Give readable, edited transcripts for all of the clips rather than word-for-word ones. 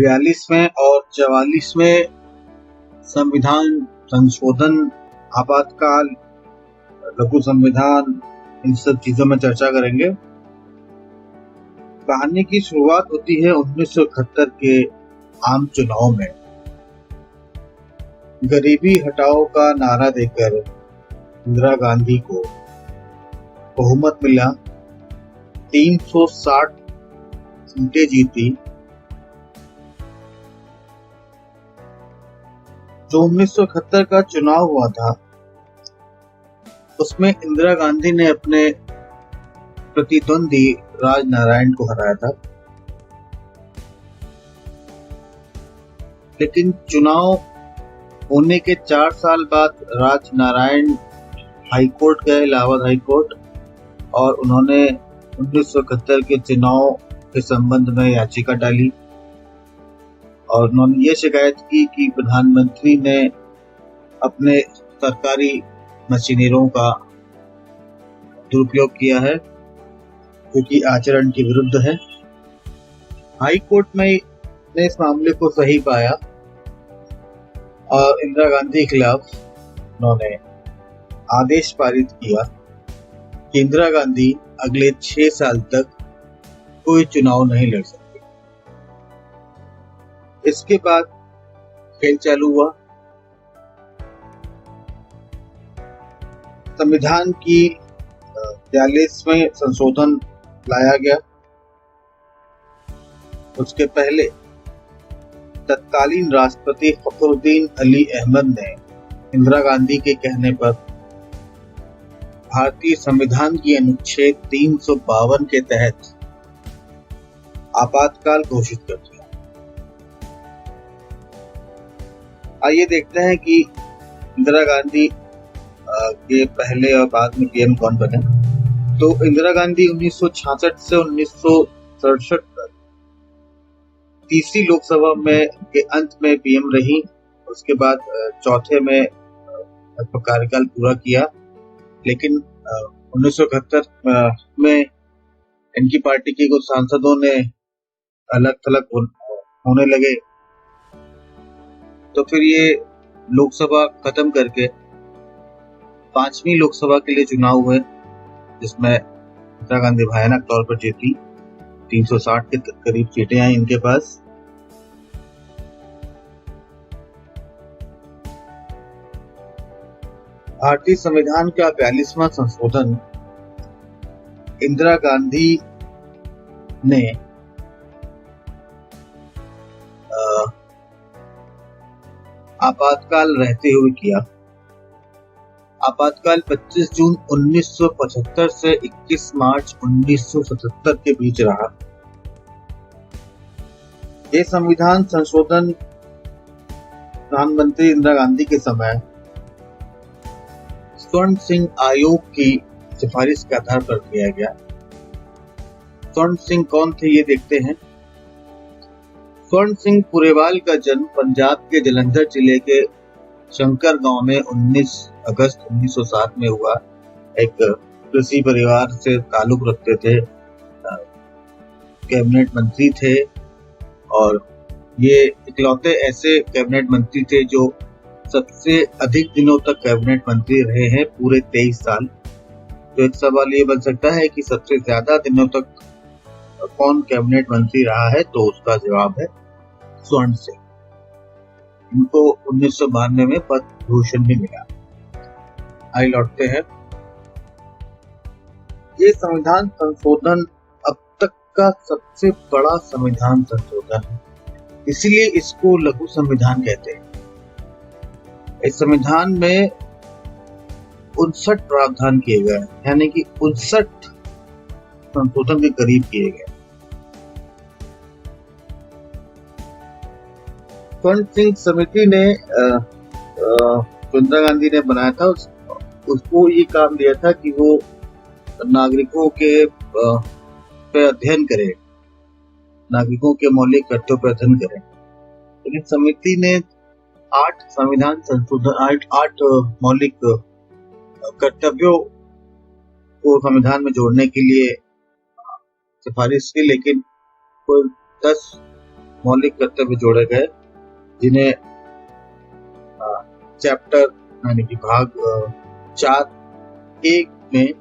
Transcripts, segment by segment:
42वें और 44वें संविधान संशोधन, आपातकाल, लघु संविधान, इन सब चीजों में चर्चा करेंगे। कहानी की शुरुआत होती है 1971 के आम चुनाव में। गरीबी हटाओ का नारा देकर इंदिरा गांधी को बहुमत मिला, 360 सीटें जीती। जो 1971 का चुनाव हुआ था उसमें इंदिरा गांधी ने अपने प्रतिद्वंदी राजनारायण को हराया था, लेकिन चुनाव होने के 4 साल बाद राजनारायण हाईकोर्ट गए, इलाहाबाद हाईकोर्ट, और उन्होंने 1971 के चुनाव के संबंध में याचिका डाली और उन्होंने ये शिकायत की कि प्रधानमंत्री ने अपने सरकारी मशीनरों का दुरुपयोग किया है, जो कि आचरण के विरुद्ध है। हाई कोर्ट में ने इस मामले को सही पाया और इंदिरा गांधी के खिलाफ उन्होंने आदेश पारित किया कि इंदिरा गांधी अगले 6 साल तक कोई चुनाव नहीं लड़ सकती। इसके बाद खेल चालू हुआ। संविधान की 42वें संशोधन लाया गया। उसके पहले तत्कालीन राष्ट्रपति फखरुद्दीन अली अहमद ने इंदिरा गांधी के कहने पर भारतीय संविधान की अनुच्छेद 352 के तहत आपातकाल घोषित कर दिया। आइए देखते हैं कि इंदिरा गांधी के पहले और बाद में पीएम कौन बने। तो इंदिरा गांधी 1966 से 1967 तक तीसरी लोकसभा में के अंत में पीएम रही। उसके बाद चौथे में कार्यकाल पूरा किया, लेकिन 1971 में इनकी पार्टी के कुछ सांसदों ने अलग थलग होने लगे, तो फिर ये लोकसभा खत्म करके 5वीं लोकसभा के लिए चुनाव हुए, जिसमें इंदिरा गांधी भयानक तौर पर जीती। 360 के करीब सीटें आई इनके पास। भारतीय संविधान का 42वां संशोधन इंदिरा गांधी ने आपातकाल रहते हुए किया। आपातकाल 25 जून 1975 से 21 मार्च 1977 के बीच रहा। ये संविधान संशोधन प्रधानमंत्री इंदिरा गांधी के समय स्वर्ण सिंह आयोग की सिफारिश के आधार पर किया गया। स्वर्ण सिंह कौन थे ये देखते हैं। स्वर्ण सिंह पुरेवाल का जन्म पंजाब के जलंधर जिले के शंकर गांव में 19 अगस्त 1907 में हुआ। एक कृषि परिवार से ताल्लुक रखते थे, कैबिनेट मंत्री थे और ये इकलौते ऐसे कैबिनेट मंत्री थे जो सबसे अधिक दिनों तक कैबिनेट मंत्री रहे हैं, पूरे 23 साल। तो एक सवाल ये बन सकता है कि सबसे ज्यादा दिनों तक कौन कैबिनेट मंत्री रहा है, तो उसका जवाब है स्वर्ण सिंह। इनको 1992 में पद्म भूषण भी मिला। आइए लौटते हैं। ये संविधान संशोधन अब तक का सबसे बड़ा संविधान संशोधन है, इसीलिए इसको लघु संविधान कहते हैं। इस संविधान में 59 प्रावधान किए गए, यानी कि 59 संशोधन के करीब किए गए। स्वर्ण सिंह समिति ने इंदिरा गांधी ने बनाया था, उसको ये काम दिया था कि वो नागरिकों के पे अध्ययन करे, नागरिकों के मौलिक कर्तव्यों पर अध्ययन करे। लेकिन समिति ने 8 संविधान संशोधन 8 मौलिक कर्तव्यों को संविधान में जोड़ने के लिए सिफारिश की, लेकिन कोई 10 मौलिक कर्तव्य जोड़े गए, जिन्हें चैप्टर यानी कि भाग 4A में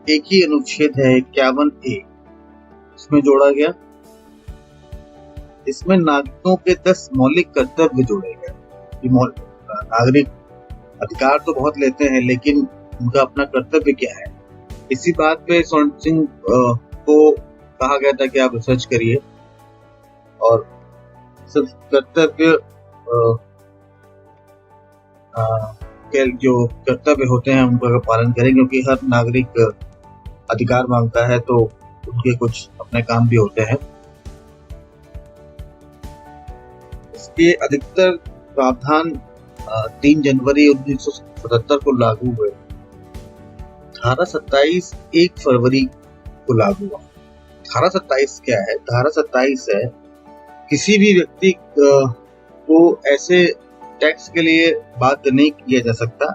एक ही अनुच्छेद है 51A, इसमें जोड़ा गया। इसमें नागरिकों के 10 मौलिक कर्तव्य जोड़े गए। नागरिक अधिकार तो बहुत लेते हैं, लेकिन उनका अपना कर्तव्य क्या है, इसी बात पे स्वर्ण सिंह को कहा गया था कि आप रिसर्च करिए और सिर्फ कर्तव्य के जो कर्तव्य होते हैं उनका पालन करें, क्योंकि हर नागरिक अधिकार मांगता है तो उनके कुछ अपने काम भी होते हैं। इसके अधिकतर प्रावधान 3 जनवरी 1977 को लागू हुए। धारा 27 1 फरवरी को लागू हुआ। धारा 27 क्या है? धारा 27 है किसी भी व्यक्ति को ऐसे टैक्स के लिए बाध्य नहीं किया जा सकता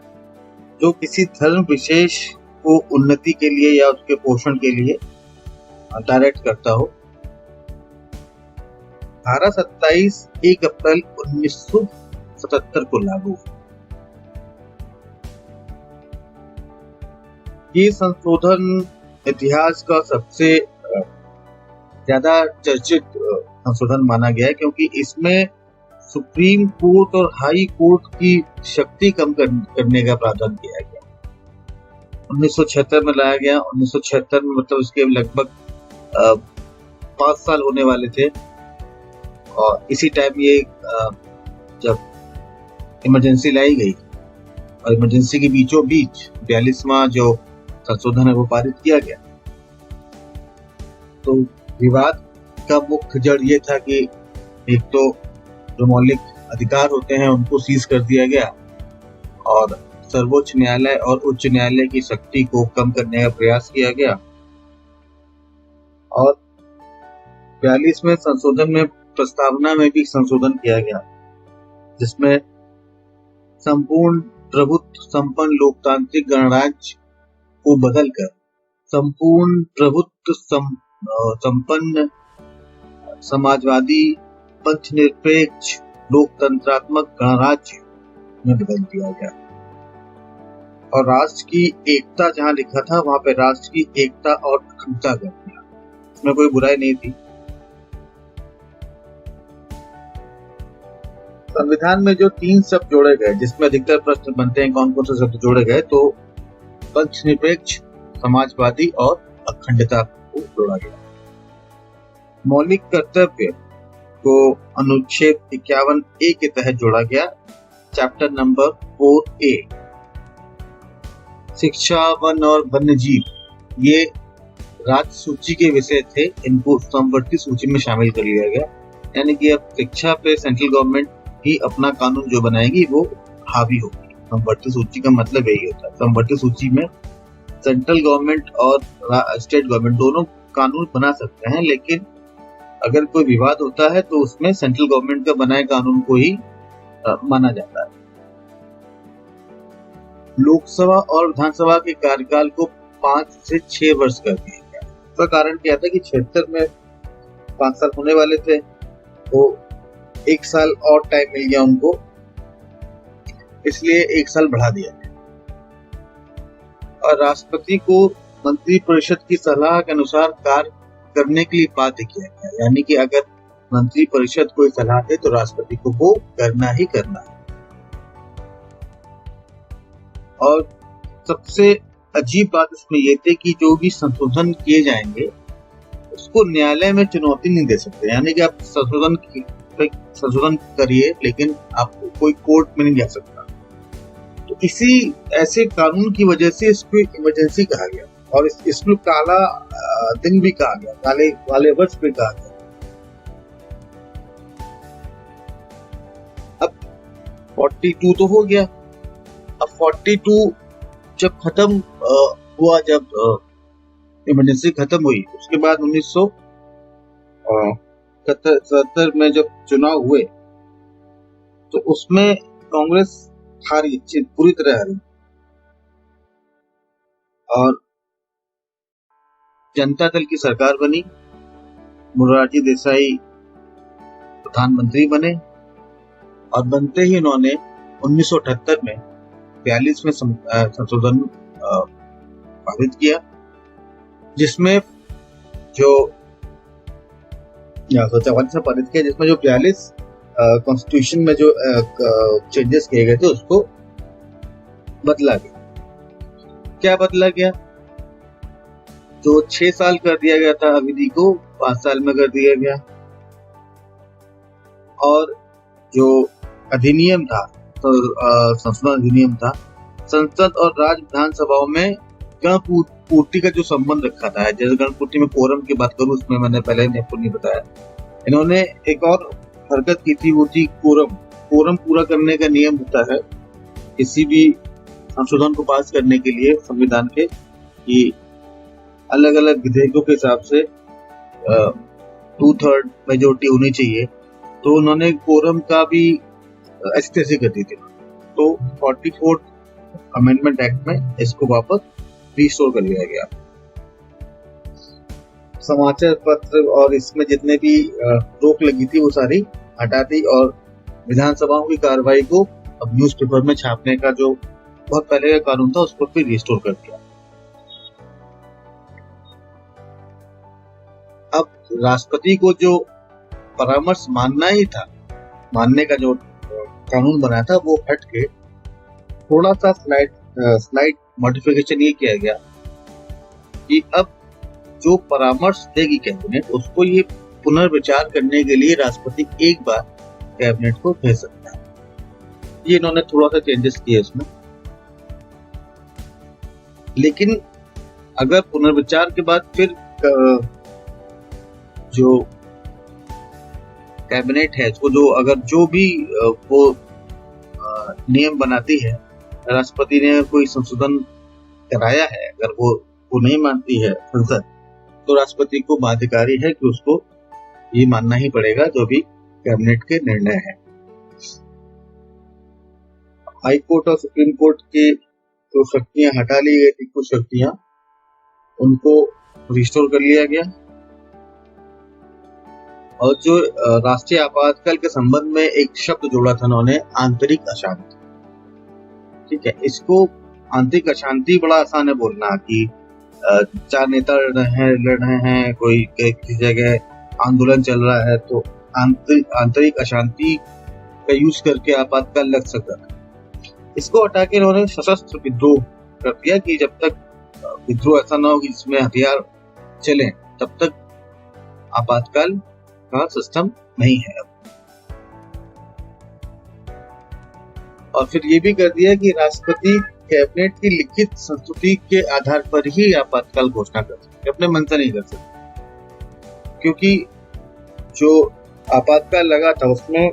जो किसी धर्म विशेष को उन्नति के लिए या उसके पोषण के लिए डायरेक्ट करता हो। धारा 27 1 अप्रैल 1977 को लागू हुआ। ये संशोधन इतिहास का सबसे ज्यादा चर्चित संशोधन माना गया है, क्योंकि इसमें सुप्रीम कोर्ट और हाई कोर्ट की शक्ति कम करने का प्रावधान किया गया। 1976 में लाया गया। 1976 में मतलब उसके लगभग 5 साल होने वाले थे, और इसी टाइम ये जब इमरजेंसी लाई गई और इमरजेंसी के बीचों बीच 42वां जो संशोधन है वो पारित किया गया। तो विवाद का मुख्य जड़ ये था कि एक तो जो मौलिक अधिकार होते हैं उनको सीज कर दिया गया, और सर्वोच्च न्यायालय और उच्च न्यायालय की शक्ति को कम करने का प्रयास किया गया। और 42वें संशोधन में प्रस्तावना में भी संशोधन किया गया, जिसमें संपूर्ण प्रभुत्व संपन्न लोकतांत्रिक गणराज्य को बदलकर संपूर्ण प्रभुत्व संपन्न समाजवादी पंथनिरपेक्ष लोकतंत्रात्मक गणराज्य में बदल दिया गया। और राष्ट्र की एकता जहां लिखा था वहां पे राष्ट्र की एकता और अखंडता कर दिया। इसमें कोई बुराई नहीं थी। संविधान में जो 3 शब्द जोड़े गए, जिसमें अधिकतर प्रश्न बनते हैं कौन कौन से शब्द जोड़े गए, तो पंथनिरपेक्ष, समाजवादी और अखंडता को जोड़ा गया। मौलिक कर्तव्य को अनुच्छेद 51A के तहत जोड़ा गया। चैप्टर नंबर 4A, शिक्षा, वन और वन्य जीव, ये राज्य सूची के विषय थे, इनको समवर्ती सूची में शामिल कर लिया गया। यानी कि अब शिक्षा पे सेंट्रल गवर्नमेंट ही अपना कानून जो बनाएगी वो हावी होगी। समवर्ती सूची का मतलब यही होता है। समवर्ती सूची में सेंट्रल गवर्नमेंट और स्टेट गवर्नमेंट दोनों कानून बना सकते हैं, लेकिन अगर कोई विवाद होता है तो उसमें सेंट्रल गवर्नमेंट का बनाए कानून को ही माना जाता है। लोकसभा और विधानसभा के कार्यकाल को 5 से 6 वर्ष कर दिया गया। इसका कारण क्या था कि 76 में 5 साल होने वाले थे, तो 1 साल और टाइम मिल गया उनको, इसलिए 1 साल बढ़ा दिया गया। और राष्ट्रपति को मंत्रिपरिषद की सलाह के अनुसार कार्य करने के लिए बाध्य किया गया। यानी कि अगर मंत्रिपरिषद कोई सलाह दे तो राष्ट्रपति को वो करना ही करना है। और सबसे अजीब बात इसमें ये थी कि जो भी संशोधन किए जाएंगे उसको न्यायालय में चुनौती नहीं दे सकते। यानी कि आप संशोधन करिए, लेकिन आप कोई कोर्ट में नहीं जा सकता। तो इसी ऐसे कानून की वजह से इसको इमरजेंसी कहा गया, और इसको काला दिन भी कहा गया, काले वर्ष भी कहा गया। अब 42 तो हो गया। अब 42 जब खत्म हुआ, जब इमरजेंसी खत्म हुई, उसके बाद 1977 में जब चुनाव हुए तो उसमें कांग्रेस हारी, पूरी तरह हारी, और जनता दल की सरकार बनी। मोरारजी देसाई प्रधानमंत्री बने और बनते ही उन्होंने 1978 में 42वें संशोधन पारित किया, जिसमें जो 44 में पारित किया, जिसमें जो 42 कॉन्स्टिट्यूशन में जो चेंजेस किए गए थे उसको बदला गया। क्या बदला गया? जो 6 साल कर दिया गया था अवधि को 5 साल में कर दिया गया, और जो अधिनियम था, तो संशोधन अधिनियम था, संसद और राज्य विधानसभाओं में गण पूर्ति का जो संबंध रखा था, जैसे गण पूर्ति में कोरम की बात करूं, उसमें मैंने पहले आपको नहीं बताया, इन्होंने एक और हरकत की थी, वो थी कोरम पूरा करने का नियम होता है किसी भी संशोधन को पास करने के लिए संविधान के, कि अलग अलग विधेयकों के हिसाब से 2/3 मेजोरिटी होनी चाहिए। तो उन्होंने कोरम का भी ऐसी कर दी थी। तो 44th अमेंडमेंट एक्ट में इसको वापस रिस्टोर कर लिया गया। समाचार पत्र और इसमें जितने भी रोक लगी थी वो सारी हटा दी, और विधानसभाओं की कार्रवाई को अब न्यूज़पेपर में छापने का जो बहुत पहले का कानून था उसको फिर रिस्टोर कर दिया। अब राष्ट्रपति को जो परामर्श मानना ही था, मानने का जो कानून बना था, वो हट के थोड़ा सा स्लाइड मॉडिफिकेशन ये किया गया कि अब जो परामर्श देगी कैबिनेट, उसको ये पुनर्विचार करने के लिए राष्ट्रपति एक बार कैबिनेट को भेज सकता है। ये इन्होंने थोड़ा सा चेंजेस किए इसमें। लेकिन अगर पुनर्विचार के बाद फिर जो कैबिनेट है, उसको जो भी वो नियम बनाती है, राष्ट्रपति ने कोई संशोधन कराया है, अगर वो नहीं मानती है संसद, तो राष्ट्रपति को बाध्यकारी है कि उसको ये मानना ही पड़ेगा जो भी कैबिनेट के निर्णय है। हाई कोर्ट और सुप्रीम कोर्ट की जो शक्तियां हटा ली गई थी, कुछ शक्तियां उनको रिस्टोर कर लिया गया। और जो राष्ट्रीय आपातकाल के संबंध में एक शब्द जोड़ा था उन्होंने, आंतरिक अशांति। ठीक है, इसको आंतरिक अशांति बड़ा आसान है बोलना कि 4 नेता लड़ रहे हैं, कोई किसी जगह आंदोलन चल रहा है, तो आंतरिक अशांति का यूज करके आपातकाल लग सकता है। इसको हटा के उन्होंने सशस्त्र विद्रोह कर दिया कि जब तक विद्रोह ऐसा ना हो कि जिसमें हथियार चले, तब तक आपातकाल का सिस्टम नहीं है। और फिर ये भी कर दिया कि राष्ट्रपति कैबिनेट की लिखित संस्तुति के आधार पर ही आपातकाल घोषणा कर सकते, अपने मन से नहीं कर सकते। क्योंकि जो आपातकाल लगा था उसमें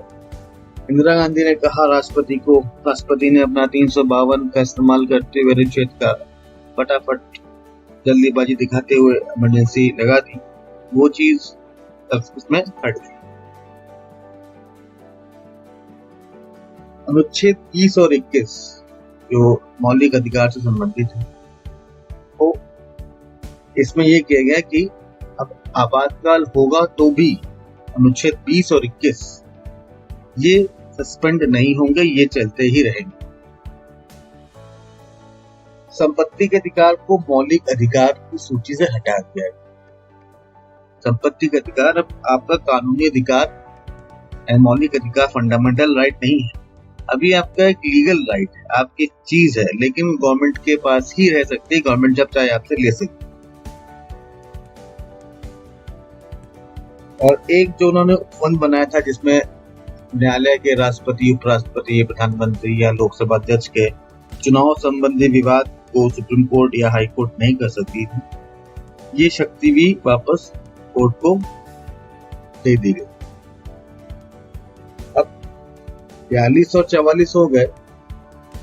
इंदिरा गांधी ने कहा राष्ट्रपति ने अपना 352 का इस्तेमाल करते हुए अनुच्छेद का फटाफट जल्दीबाजी दिखाते हुए इमरजेंसी लगा दी, वो चीज उसमें हट गई। अनुच्छेद 30 और 21 जो मौलिक अधिकार से संबंधित है, तो इसमें यह किया गया कि अब आपातकाल होगा तो भी अनुच्छेद 20 और 21 ये सस्पेंड नहीं होंगे, ये चलते ही रहेंगे। संपत्ति के अधिकार को मौलिक अधिकार की सूची से हटा दिया है। संपत्ति का अधिकार अब आपका कानूनी अधिकार, मौलिक अधिकार, फंडामेंटल राइट नहीं है। अभी आपका एक लीगल राइट है, आपकी चीज है, लेकिन गवर्नमेंट के पास ही रह सकती है, गवर्नमेंट जब चाहे आपसे ले सकती है। और एक जो उन्होंने फंड बनाया था जिसमें न्यायालय के राष्ट्रपति, उपराष्ट्रपति, प्रधानमंत्री या लोकसभा अध्यक्ष के चुनाव संबंधी विवाद को सुप्रीम कोर्ट या हाई कोर्ट नहीं कर सकती थी, ये शक्ति भी वापस कोर्ट को दे दी गई। अब 42 और 44 हो गए,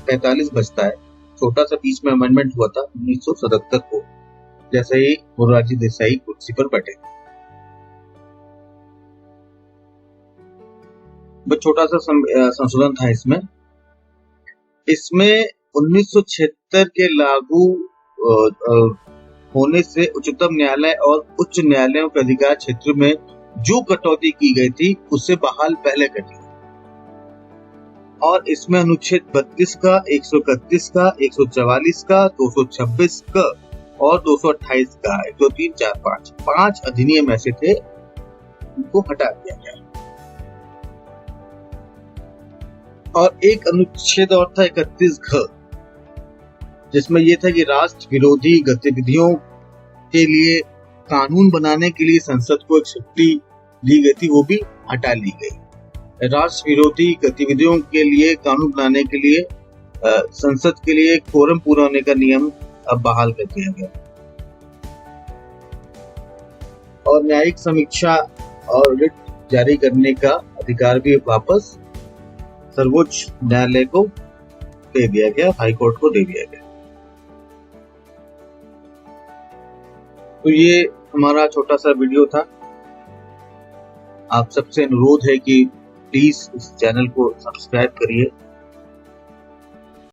45 बचता है। छोटा सा बीच में अमेंडमेंट हुआ था 1977 को, जैसे ही मोरारजी देसाई कुर्सी पर बैठे। बहुत छोटा सा संशोधन था इसमें 1976 के लागू होने से उच्चतम न्यायालय और उच्च न्यायालयों के अधिकार क्षेत्र में जो कटौती की गई थी उसे बहाल पहले कर दी। और इसमें अनुच्छेद 32 का, 131 का, 144 का, 226 का और 228 का, 1 2 3 4 5 अधिनियम ऐसे थे, उनको हटा दिया गया। और एक अनुच्छेद और था 31 घ, जिसमें यह था कि राष्ट्र विरोधी गतिविधियों के लिए कानून बनाने के लिए संसद को एक शक्ति दी गई थी, वो भी हटा ली गई। राष्ट्र विरोधी गतिविधियों के लिए कानून बनाने के लिए संसद के लिए कोरम पूरा होने का नियम अब बहाल कर दिया गया। और न्यायिक समीक्षा और रिट जारी करने का अधिकार भी वापस सर्वोच्च न्यायालय को दे दिया गया, हाई कोर्ट को दे दिया गया। तो ये हमारा छोटा सा वीडियो था। आप सबसे अनुरोध है कि प्लीज इस चैनल को सब्सक्राइब करिए